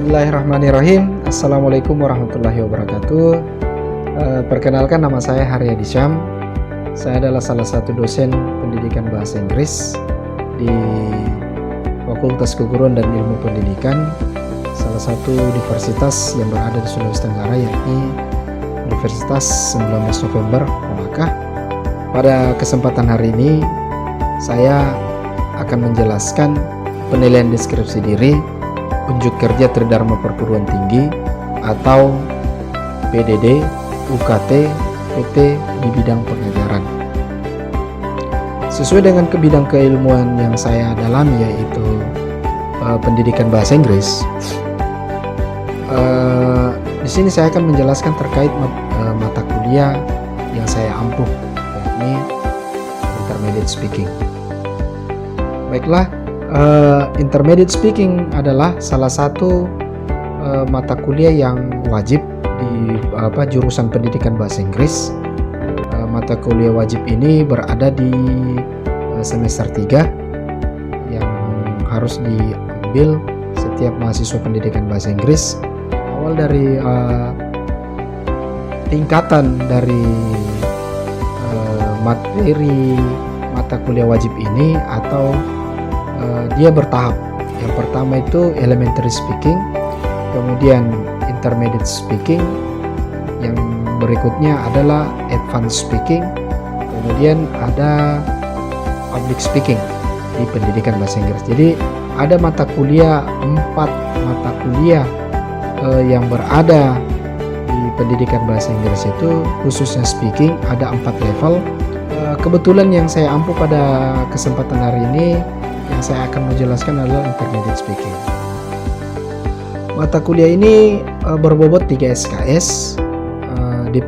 Bismillahirrahmanirrahim. Assalamualaikum warahmatullahi wabarakatuh. Perkenalkan, nama saya Haryadi Syam. Saya adalah salah satu dosen pendidikan bahasa Inggris di Fakultas Keguruan dan Ilmu Pendidikan, salah satu universitas yang berada di Sulawesi Tenggara, yakni Universitas 19 November Kolaka. Pada kesempatan hari ini saya akan menjelaskan penilaian deskripsi diri, unjuk kerja Tridharma Perguruan Tinggi atau PDD, UKT, PT di bidang pengajaran. Sesuai dengan bidang keilmuan yang saya dalami, yaitu pendidikan bahasa Inggris. Di sini saya akan menjelaskan terkait mata kuliah yang saya ampuh, yakni Intermediate Speaking. Baiklah. Intermediate Speaking adalah salah satu mata kuliah yang wajib di jurusan pendidikan bahasa Inggris. Mata kuliah wajib ini berada di semester 3 yang harus diambil setiap mahasiswa pendidikan bahasa Inggris. Awal dari tingkatan dari materi mata kuliah wajib ini atau dia bertahap. Yang pertama itu Elementary Speaking, kemudian Intermediate Speaking, yang berikutnya adalah Advanced Speaking, kemudian ada Public Speaking di pendidikan bahasa Inggris. Jadi ada mata kuliah, 4 mata kuliah yang berada di pendidikan bahasa Inggris itu, khususnya speaking, ada 4 level. Kebetulan yang saya ampuh pada kesempatan hari ini, yang saya akan menjelaskan adalah Intermediate Speaking. Mata kuliah ini berbobot 3 SKS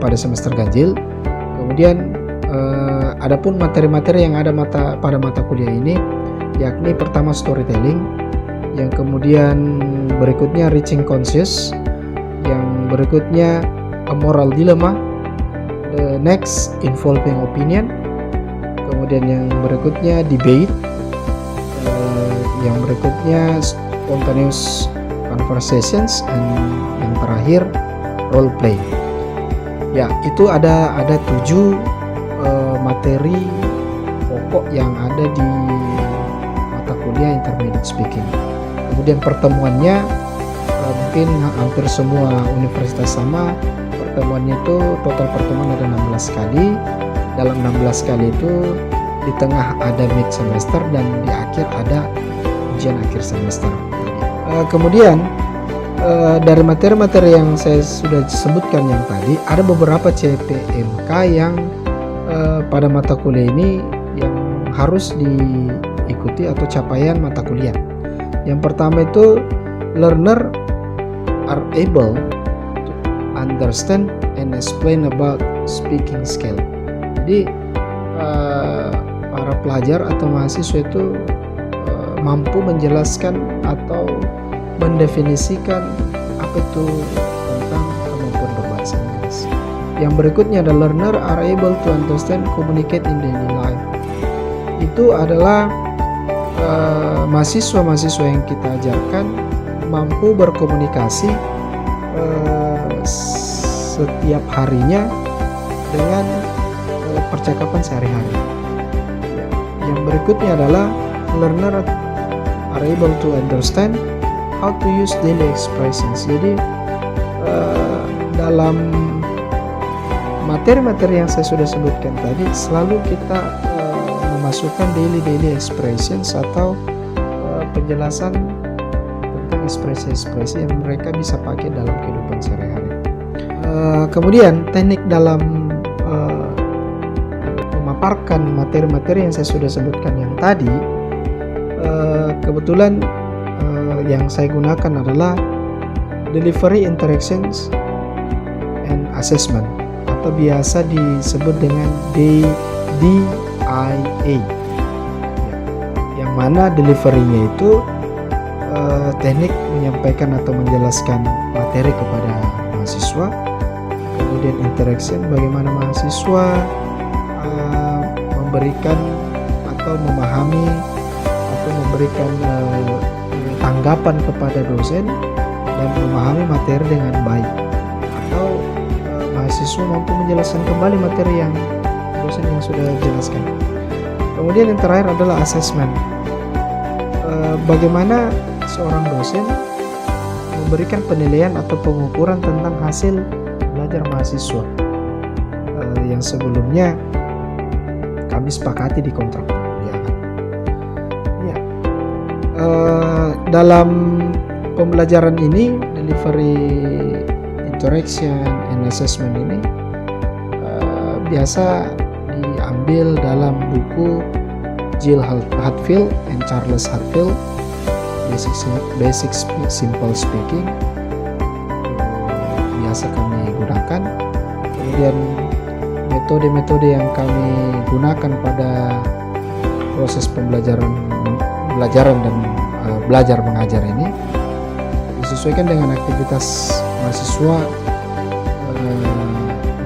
pada semester ganjil. Kemudian adapun materi-materi yang ada pada mata kuliah ini, yakni pertama storytelling, yang kemudian berikutnya reaching conscious, yang berikutnya a moral dilemma, the next involving opinion, kemudian yang berikutnya debate, yang berikutnya spontaneous conversations, dan yang terakhir role play. Ya, itu ada 7 materi pokok yang ada di mata kuliah Intermediate Speaking. Kemudian pertemuannya mungkin hampir semua universitas sama. Pertemuannya itu total pertemuan ada 16 kali. Dalam 16 kali itu di tengah ada mid semester dan di akhir ada ujian akhir semester. Kemudian dari materi-materi yang saya sudah sebutkan yang tadi, ada beberapa CPMK yang pada mata kuliah ini yang harus diikuti atau capaian mata kuliah. Yang pertama itu learner are able to understand and explain about speaking skill. Jadi para pelajar atau mahasiswa itu mampu menjelaskan atau mendefinisikan apa itu tentang kemampuan berbahasa Inggris. Yang berikutnya adalah learner are able to understand, communicate in daily life. Itu adalah mahasiswa-mahasiswa yang kita ajarkan mampu berkomunikasi setiap harinya dengan percakapan sehari-hari. Yang berikutnya adalah learner are able to understand how to use daily expressions. Jadi dalam materi-materi yang saya sudah sebutkan tadi, selalu kita memasukkan daily expressions atau penjelasan tentang ekspresi-ekspresi yang mereka bisa pakai dalam kehidupan sehari-hari. Kemudian teknik dalam memaparkan materi-materi yang saya sudah sebutkan yang tadi, kebetulan yang saya gunakan adalah delivery, interactions, and assessment, atau biasa disebut dengan DIA. Yang mana delivery-nya itu teknik menyampaikan atau menjelaskan materi kepada mahasiswa. Kemudian interaction, bagaimana mahasiswa memberikan atau memahami atau memberikan tanggapan kepada dosen. dan memahami materi dengan baik, atau mahasiswa mampu menjelaskan kembali materi yang dosen yang sudah jelaskan. Kemudian yang terakhir adalah asesmen. Bagaimana seorang dosen memberikan penilaian atau pengukuran tentang hasil belajar mahasiswa yang sebelumnya kami sepakati di kontrak perkuliahan. Ya, dalam pembelajaran ini, delivery, interaction, and assessment ini biasa diambil dalam buku Jill Hatfield and Charles Hatfield, Basic Simple Speaking, biasa kami gunakan. Kemudian metode-metode yang kami gunakan pada proses pembelajaran dan belajar mengajar ini disesuaikan dengan aktivitas mahasiswa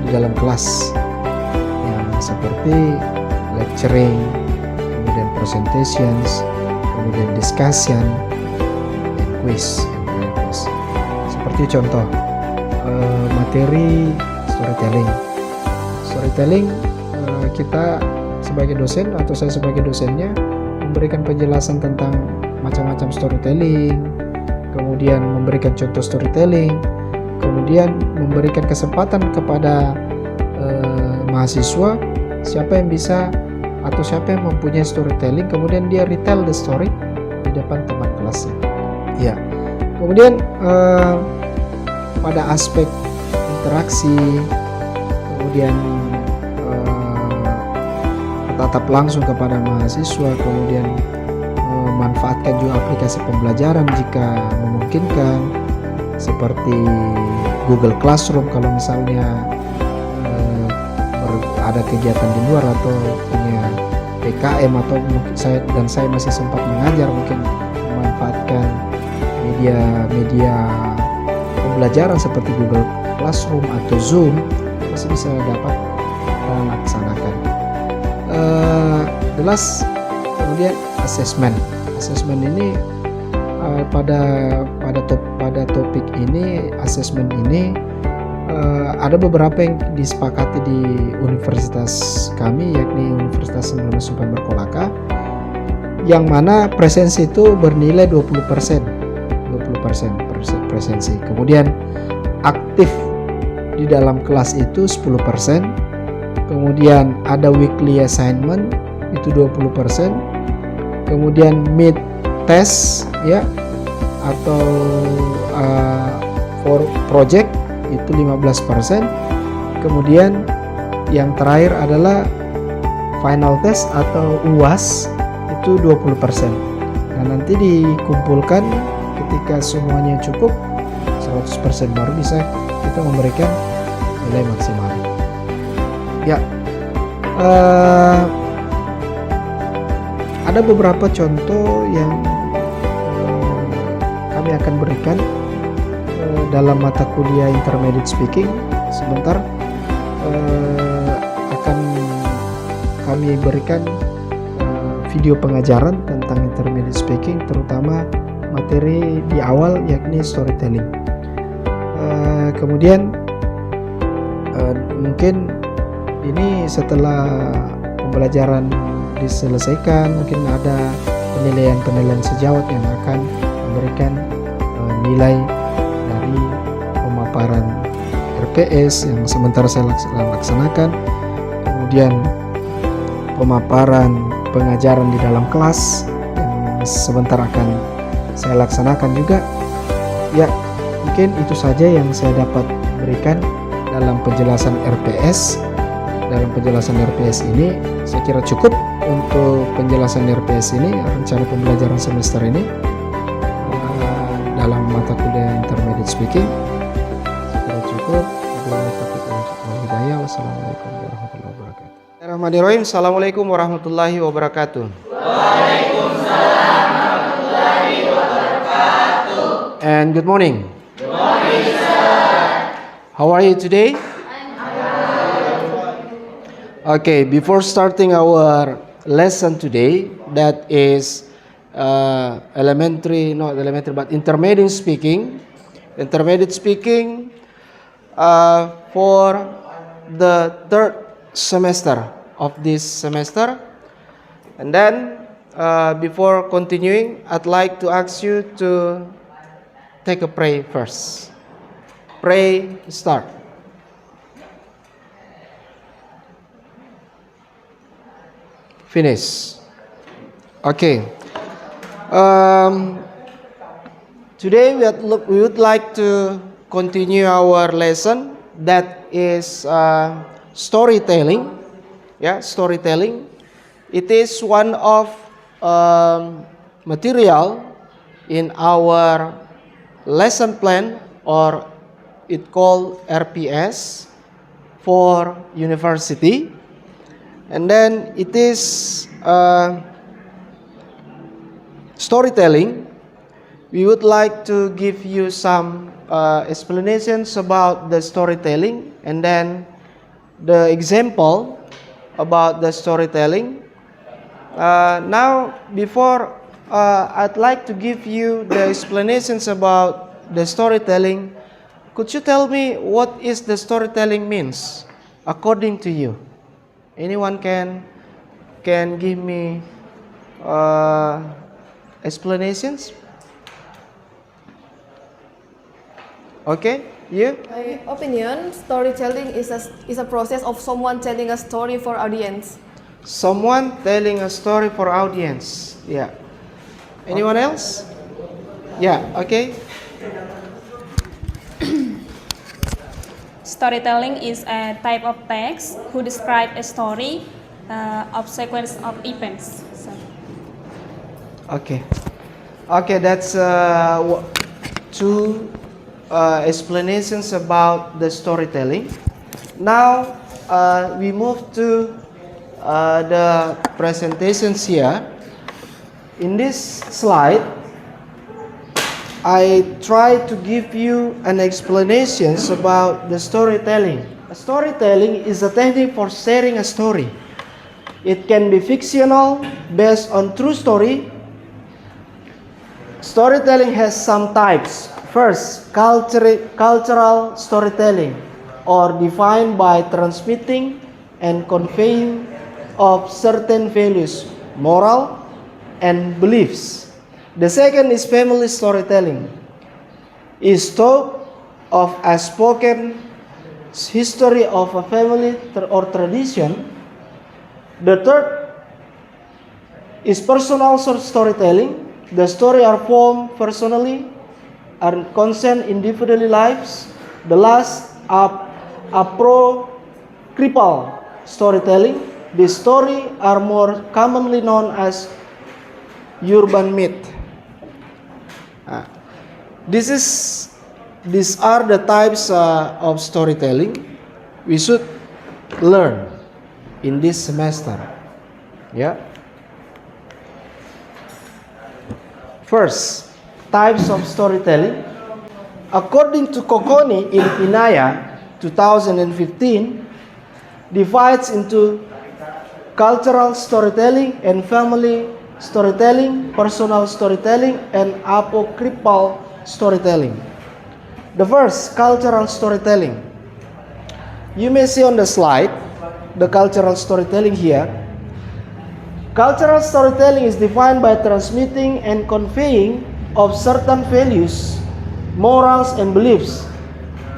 di dalam kelas, yang seperti lecturing, kemudian presentations, kemudian discussion, dan quiz. Seperti contoh materi storytelling, kita sebagai dosen atau saya sebagai dosennya memberikan penjelasan tentang macam-macam storytelling, kemudian memberikan contoh storytelling, kemudian memberikan kesempatan kepada mahasiswa siapa yang bisa atau siapa yang mempunyai storytelling, kemudian dia retell the story di depan teman kelasnya. Ya, kemudian pada aspek interaksi, kemudian bertatap langsung kepada mahasiswa, kemudian memanfaatkan juga aplikasi pembelajaran jika memungkinkan, seperti Google Classroom kalau misalnya ada kegiatan di luar atau punya PKM, atau mungkin saya masih sempat mengajar, mungkin memanfaatkan media pembelajaran seperti Google Classroom atau Zoom masih bisa dapat kita laksanakan. Jelas. Kemudian asesmen ini pada topik ini, asesmen ini ada beberapa yang disepakati di universitas kami, yakni Universitas Sumber Kolaka, yang mana presensi itu bernilai 20% presensi. Kemudian aktif di dalam kelas itu 10%. Kemudian ada weekly assignment itu 20%. Kemudian mid test ya, atau for project itu 15%. Kemudian yang terakhir adalah final test atau UAS itu 20%. Nah, nanti dikumpulkan ketika semuanya cukup 100% baru bisa kita memberikan nilai maksimal. Ya, ada beberapa contoh yang kami akan berikan dalam mata kuliah Intermediate Speaking. Sebentar akan kami berikan video pengajaran tentang Intermediate Speaking, terutama materi di awal yakni storytelling. Kemudian mungkin ini setelah pembelajaran diselesaikan, mungkin ada penilaian sejawat yang akan memberikan nilai dari pemaparan RPS yang sementara saya laksanakan, kemudian pemaparan pengajaran di dalam kelas yang sebentar akan saya laksanakan juga. Ya, mungkin itu saja yang saya dapat berikan dalam penjelasan RPS. Dalam penjelasan RPS ini saya kira cukup untuk penjelasan RPS ini, rencana pembelajaran semester ini dalam mata kuliah Intermediate Speaking. Saya kira cukup. Wassalamualaikum warahmatullahi wabarakatuh. Bismillahirrahmanirrahim. Assalamualaikum warahmatullahi wabarakatuh. Waalaikumsalam warahmatullahi wabarakatuh. And good morning. Good morning, sir. How are you today? Okay, before starting our lesson today, that is not elementary, but intermediate speaking, intermediate speaking for the third semester of this semester. And then before continuing, I'd like to ask you to take a pray first. Pray, start. Finish. Okay. Today we would like to continue our lesson that is storytelling. Yeah, storytelling. It is one of material in our lesson plan, or it called RPS for university. And then it is storytelling. We would like to give you some explanations about the storytelling, and then the example about the storytelling. Now, before I'd like to give you the explanations about the storytelling, could you tell me what is the storytelling means according to you? Anyone can give me explanations? Okay, you? My opinion, storytelling is a process of someone telling a story for audience. Someone telling a story for audience. Yeah. Anyone else? Yeah, okay. Storytelling is a type of text who describe a story of sequence of events. Okay. Okay, that's two explanations about the storytelling. Now we move to the presentations here. In this slide, I try to give you an explanations about the storytelling. Storytelling is a technique for sharing a story. It can be fictional, based on true story. Storytelling has some types. First, cultural storytelling, or defined by transmitting and conveying of certain values, moral, and beliefs. The second is family storytelling, is talk of a spoken history of a family or tradition. The third is personal storytelling. The story are formed personally and concern individual lives. The last are apocryphal storytelling. The story are more commonly known as urban myth. These are the types of storytelling we should learn in this semester. Yeah. First, types of storytelling. According to Kokoni in Inaya 2015, divides into cultural storytelling and family storytelling, personal storytelling, and apocryphal storytelling. The first, cultural storytelling. You may see on the slide the cultural storytelling here. Cultural storytelling is defined by transmitting and conveying of certain values, morals, and beliefs.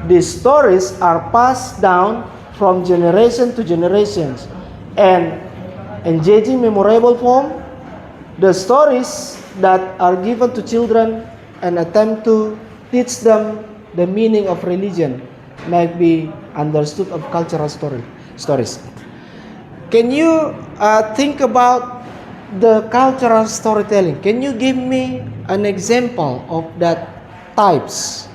These stories are passed down from generation to generations and engaging memorable form. The stories that are given to children and attempt to teach them the meaning of religion might be understood of cultural stories. Can you think about the cultural storytelling? Can you give me an example of that types?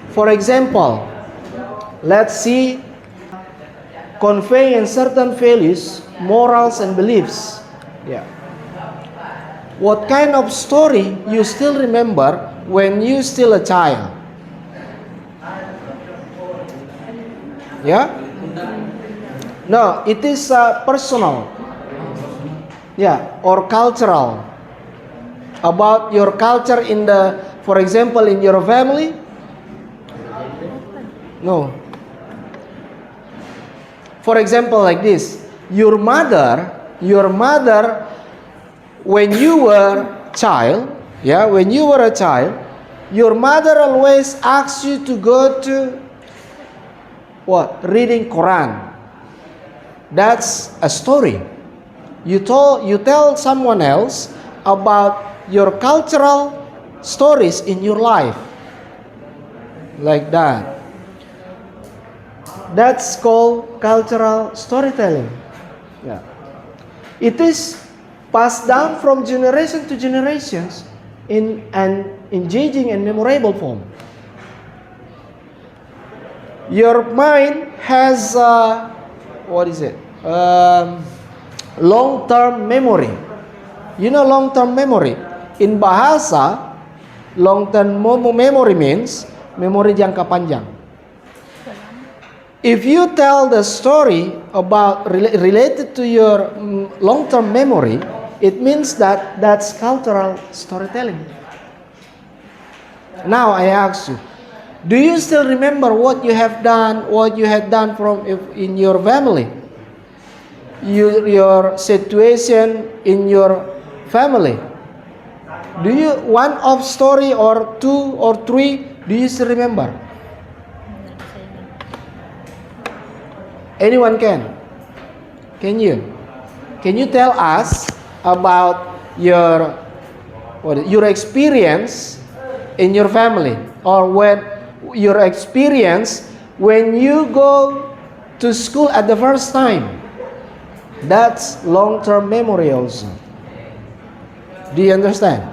For example, let's see, conveying certain values, morals, and beliefs. Yeah. What kind of story you still remember when you still a child? Yeah? No, it is personal. Yeah, or cultural. about your culture in the, for example, in your family? No. For example, like this, your mother, when you were child, when you were a child, your mother always asks you to go to what? Reading Quran. That's a story. You tell someone else about your cultural stories in your life. Like that. That's called cultural storytelling. Yeah. It is passed down from generation to generations in an engaging and memorable form. Your mind has long-term memory. You know long-term memory? In bahasa, long-term memory means memori jangka panjang. If you tell the story about related to your long-term memory, it means that's cultural storytelling. Now I ask you, do you still remember what you had done in your family? Your situation in your family? Do you one of story or two or three? Do you still remember? Anyone can? Can you? Can you tell us about your experience in your family, or your experience when you go to school at the first time? That's long-term memory also. Do you understand?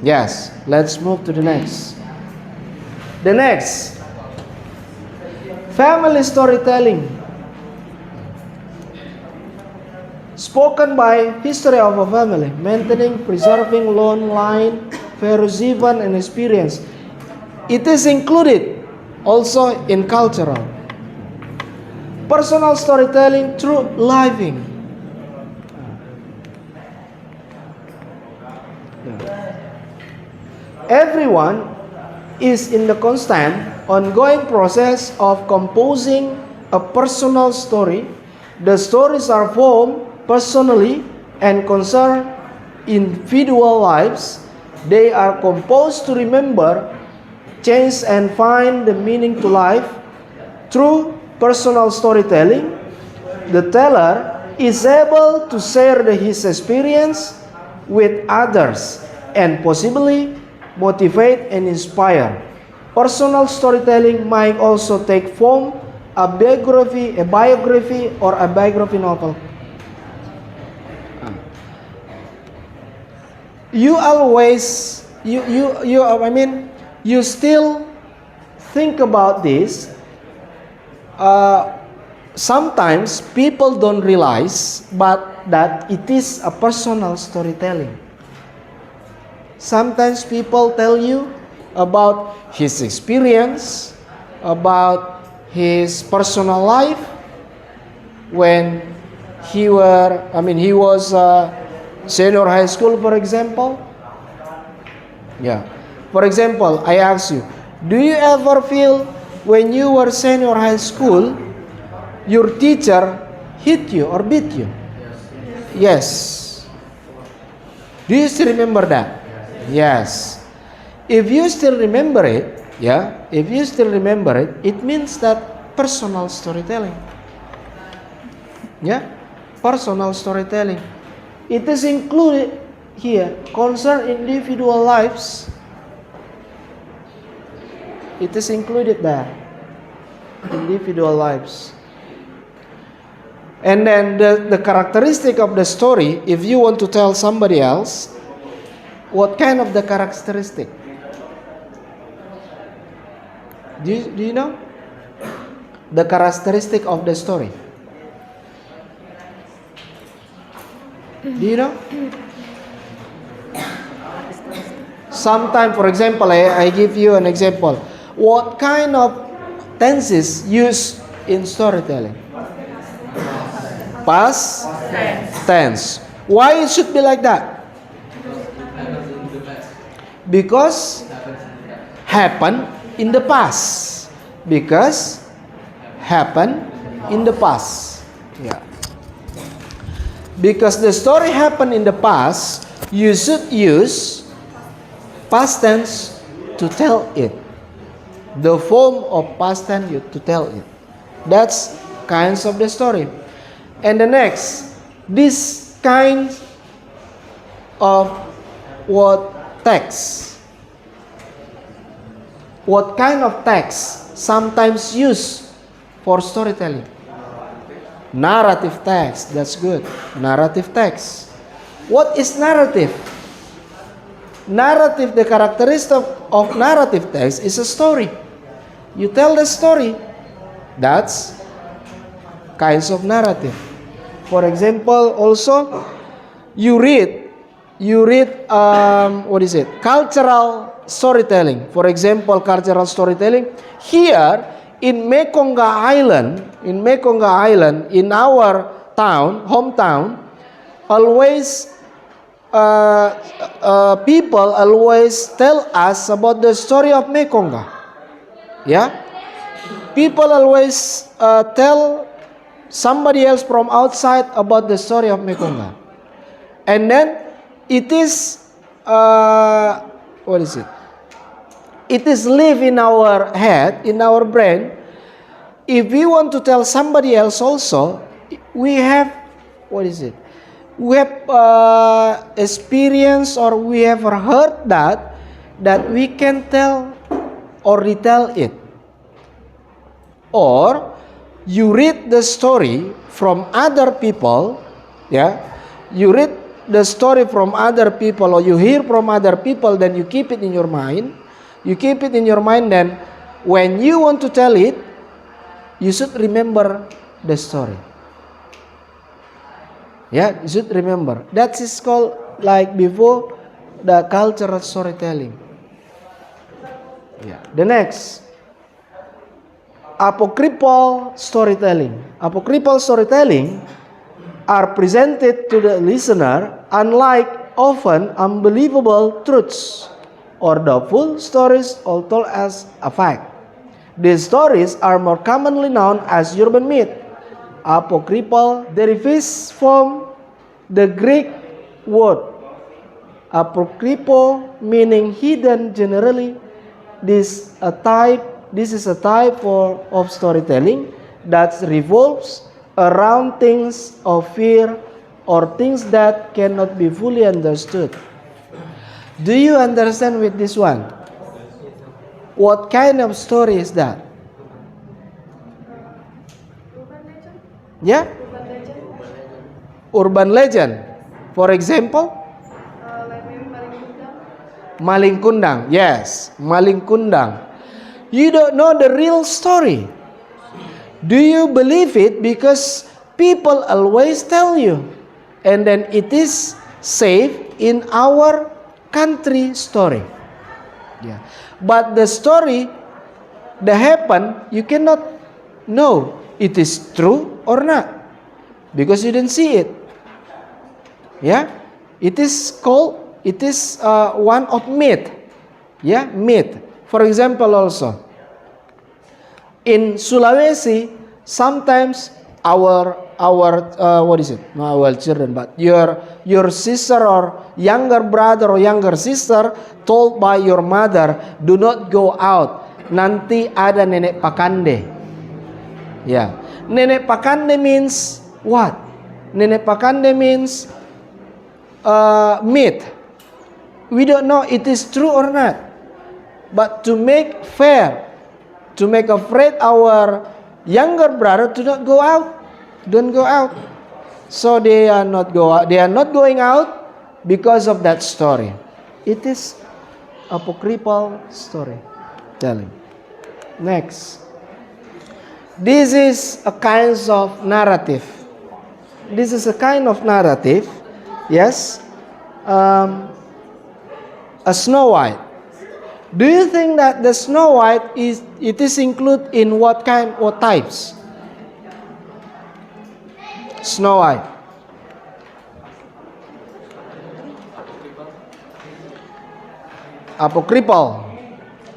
Yes. Let's move to the next. The next. Family storytelling. Spoken by history of a family, maintaining, preserving long line, values, event, and experience. It is included also in cultural. Personal storytelling through living. Everyone is in the constant, ongoing process of composing a personal story. The stories are formed personally and concern individual lives. They are composed to remember, change, and find the meaning to life. Through personal storytelling, the teller is able to share his experience with others and possibly motivate and inspire. Personal storytelling might also take form a biography, or a biography novel. You still think about this. Sometimes people don't realize, but that it is a personal storytelling. Sometimes people tell you about his experience, about his personal life when he was senior high school, for example. Yeah. For example, I ask you, do you ever feel when you were senior high school, your teacher hit you or beat you? Yes. Do you still remember that? Yes. If you still remember it, it means that personal storytelling. Yeah, personal storytelling. It is included here, concern individual lives. It is included there, individual lives. And then the characteristic of the story, if you want to tell somebody else, what kind of the characteristic? Do you know? The characteristic of the story. Do you know? Sometimes, for example, I give you an example. What kind of tenses used in storytelling? Past tense. Why it should be like that? Because happened in the past. Because happened in the past. Yeah. Because the story happened in the past, you should use past tense to tell it. The form of past tense to tell it. That's kinds of the story. And the next, this kind of what text? What kind of text sometimes used for storytelling? Narrative text, that's good. Narrative text. What is narrative? Narrative, the characteristic of narrative text is a story. You tell the story. That's kinds of narrative. For example, also you read cultural storytelling. For example, cultural storytelling here in Mekonga Island, in our hometown, always people always tell us about the story of Mekonga. Yeah, people always tell somebody else from outside about the story of Mekonga, and then it is It is live in our head, in our brain. If we want to tell somebody else also, we have we have experience, or we have heard that we can tell or retell it. Or you read the story from other people, you read the story from other people, or you hear from other people, then you keep it in your mind. Then when you want to tell it, you should remember the story. Yeah, you should remember. That is called, like before, the cultural storytelling. Yeah. The next, apocryphal storytelling. Apocryphal storytelling are presented to the listener unlike often unbelievable truths or doubtful stories all told as a fact. These stories are more commonly known as urban myth. Apocryphal derives from the Greek word apokrypho, meaning hidden. Generally, this is a type of storytelling that revolves around things of fear or things that cannot be fully understood. Do you understand with this one? What kind of story is that? Yeah? Urban legend. For example? Maling Kundang. Yes, Maling Kundang. You don't know the real story. Do you believe it because people always tell you? And then it is safe in our country story. Yeah. But the story that happened, you cannot know it is true or not because you didn't see it. Yeah, it is one of myth. Yeah, myth. For example, also in Sulawesi, sometimes our children, but your sister or younger brother or younger sister told by your mother, do not go out, nanti ada nenek pakande. Yeah, nenek pakande means what? Nenek pakande means myth. We don't know it is true or not, but to make fair, to make afraid our younger brother to not go out. Don't go out. So they are not going out because of that story. It is apocryphal story telling. Next. This is a kind of narrative. Yes. A Snow White. Do you think that the Snow White is included in what types? Snow White. Apocryphal.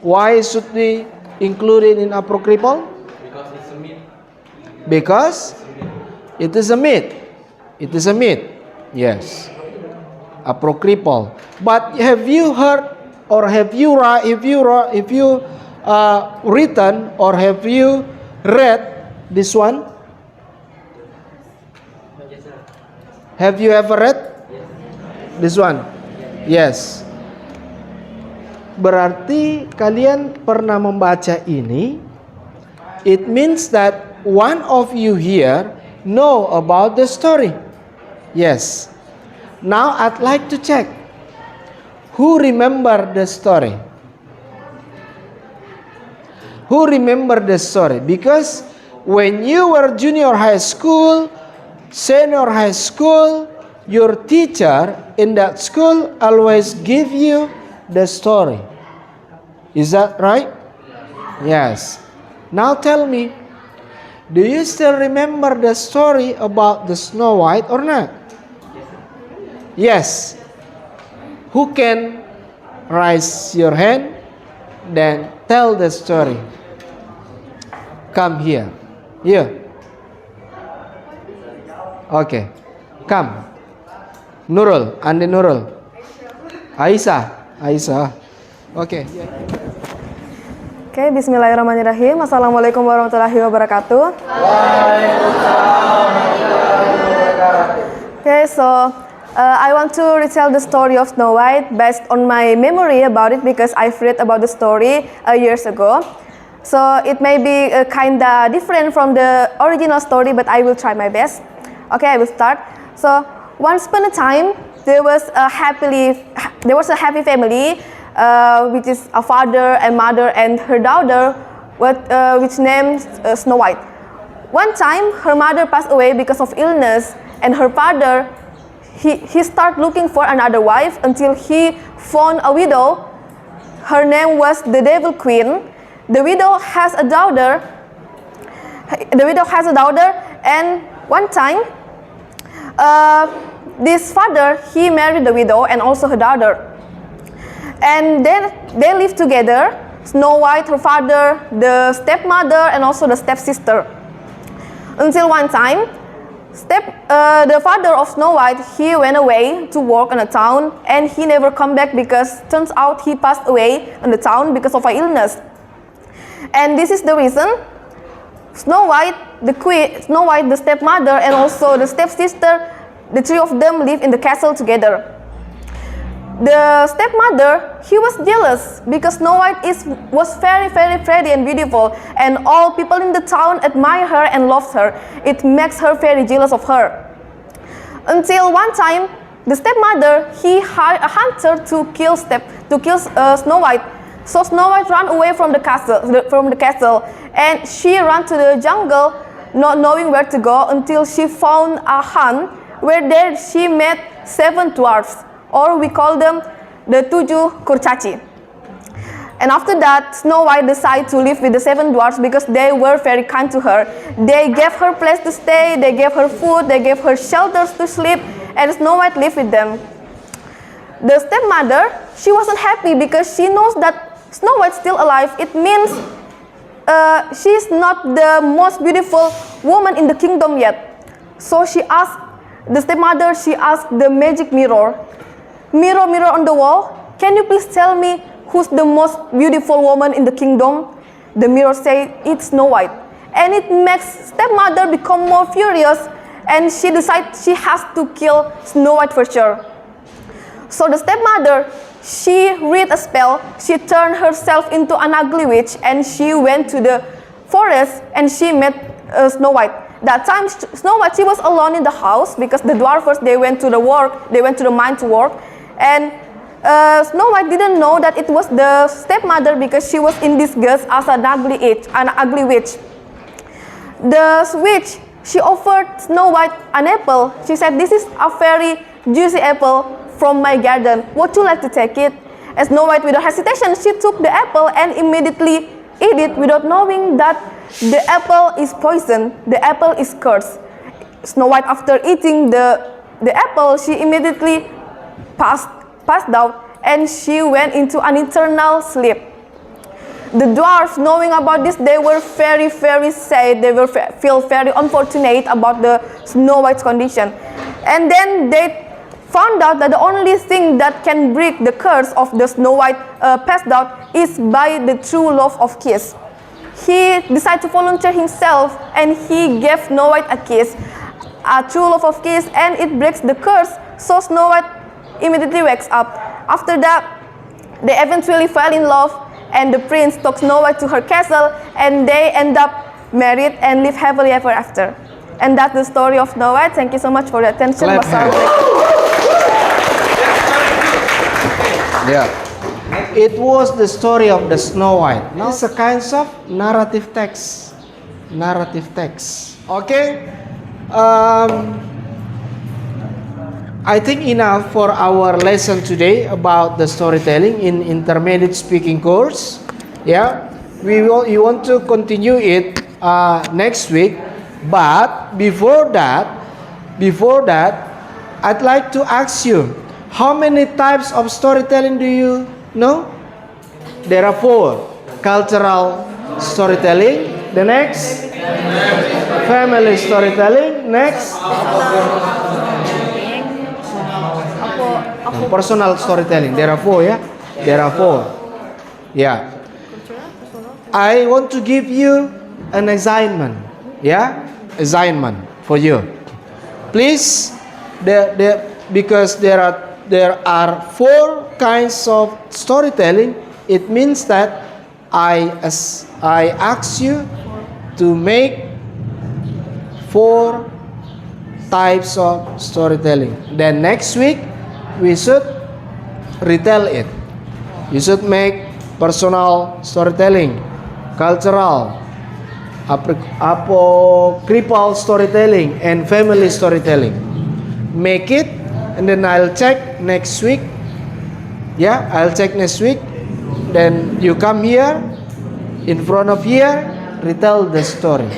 Why should we include it in apocryphal? Because it's a myth. Because it is a myth. It is a myth. Yes. Apocryphal. But have you heard or have you written or have you read this one? Have you ever read this one? Yes. Berarti kalian pernah membaca ini. It means that one of you here know about the story. Yes. Now I'd like to check. Who remember the story? Who remember the story? Because when you were junior high school, senior high school, your teacher in that school always give you the story. Is that right? Yes. Now tell me, do you still remember the story about the Snow White or not? Yes. Who can raise your hand? Then tell the story. Come here. Here. Okay. Come. Nurul. Andi Nurul. Aisyah. Okay. Oke, bismillahirrahmanirrahim. Assalamualaikum warahmatullahi wabarakatuh. Okay, so I want to retell the story of Snow White based on my memory about it because I've read about the story years ago. So it may be kinda different from the original story, but I will try my best. Okay, I will start. So once upon a time, there was a happy family, which is a father and mother and her daughter, which named Snow White. One time, her mother passed away because of illness, and her father he started looking for another wife until he found a widow. Her name was the Devil Queen. The widow has a daughter. And one time, this father he married the widow and also her daughter. And then they lived together. Snow White, her father, the stepmother, and also the stepsister. Until one time, the father of Snow White, he went away to work in a town, and he never come back because turns out he passed away in the town because of an illness. And this is the reason Snow White, the stepmother, and also the stepsister, the three of them live in the castle together. The stepmother, he was jealous because Snow White was very, very pretty and beautiful, and all people in the town admire her and love her. It makes her very jealous of her. Until one time, the stepmother he hired a hunter to kill Snow White. So Snow White ran away from the castle, and she ran to the jungle, not knowing where to go until she found a hut where there she met 7 dwarfs. Or we call them the 7 kurcaci. And after that, Snow White decided to live with the 7 dwarfs because they were very kind to her. They gave her place to stay, they gave her food, they gave her shelters to sleep, and Snow White lived with them. The stepmother, she wasn't happy because she knows that Snow White's still alive. It means she's not the most beautiful woman in the kingdom yet. So she asked the magic mirror, "Mirror, mirror on the wall, can you please tell me who's the most beautiful woman in the kingdom?" The mirror said, "It's Snow White." And it makes stepmother become more furious, and she decides she has to kill Snow White for sure. So the stepmother, she read a spell, she turned herself into an ugly witch, and she went to the forest and she met Snow White. That time Snow White, she was alone in the house because the dwarfs, they went to the mine to work. And Snow White didn't know that it was the stepmother because she was in disguise as an ugly witch. The witch, she offered Snow White an apple. She said, "This is a very juicy apple from my garden. Would you like to take it?" And Snow White, without hesitation, she took the apple and immediately ate it without knowing that the apple is poison. The apple is cursed. Snow White, after eating the apple, she immediately passed out, and she went into an eternal sleep. The dwarfs, knowing about this, they were very, very sad. They were feel very unfortunate about the Snow White's condition. And then they found out that the only thing that can break the curse of the Snow White passed out is by the true love of kiss. He decided to volunteer himself and he gave Snow White a kiss, a true love of kiss, and it breaks the curse. So Snow White immediately wakes up. After that, they eventually fell in love, and the prince took Snow White to her castle, and they end up married and live happily ever after. And that's the story of Snow White. Thank you so much for the attention. Clap hands. Yeah. It was the story of the Snow White. Now it's a kind of narrative text. Narrative text. Okay. I think enough for our lesson today about the storytelling in intermediate speaking course. Yeah, you want to continue it next week. But before that, I'd like to ask you, how many types of storytelling do you know? There are 4. Cultural storytelling. The next, family storytelling. Next, personal storytelling. There are 4, yeah? There are 4. Yeah. I want to give you an assignment. Yeah? Assignment for you. Please, because there are 4 kinds of storytelling, it means that I ask you to make 4 types of storytelling. Then next week we should retell it. You should make personal storytelling, cultural, apocryphal storytelling, and family storytelling. Make it, and then I'll check next week. Yeah, I'll check next week. Then you come here, in front of here, retell the story.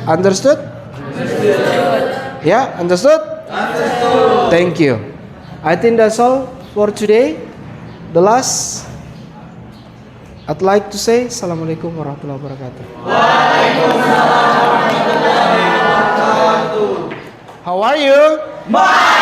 Understood? Yeah, understood? Thank you. I think that's all for today. The last, I'd like to say Assalamualaikum warahmatullahi wabarakatuh. Waalaikumsalam warahmatullahi wabarakatuh. How are you? My